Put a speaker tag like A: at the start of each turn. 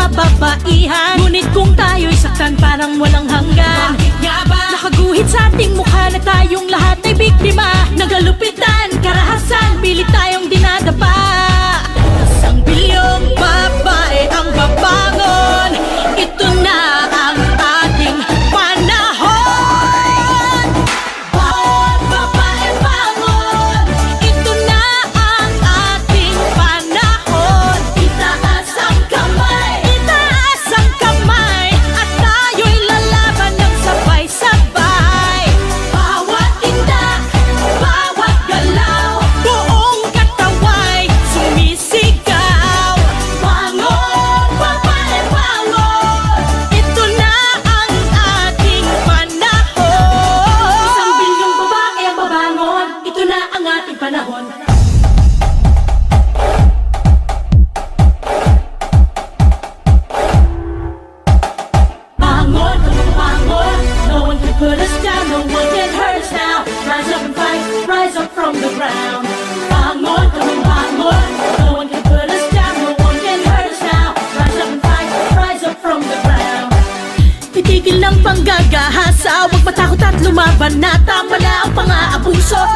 A: kababaihan. Ngunit kung tayo'y saktan parang walang hanggan. Bakit nga ba? Nakaguhit sa ating mukha na tayong lahat ay biktima. Nagalupitan, karahasan, pilit tayong dinadapa. Isang bilyong babae ang babangon. Ito na ang ating panahon. Bangon, babae, bangon. Ito na ang ating panahon. Itaas ang kamay, itaas ang kamay, at tayo'y lalaban ng sabay-sabay. Bawat tindak, bawat galaw, buong kataway sumisigaw. Bangon, babae, bangon. Ito na ang ating panahon. Isang bilyong babae ang babangon. Ito na ang ating panahon. Bangon, bangon. No one can put us down, no one can hurt us now. Rise up and fight, rise up from the ground. Bangon, bangon. No one can put us down, no one can hurt us now. Rise up and fight, rise up from the ground. Titigil ng panggagahasa, huwag matakot at lumaban na. Tama na ang pang-aabuso.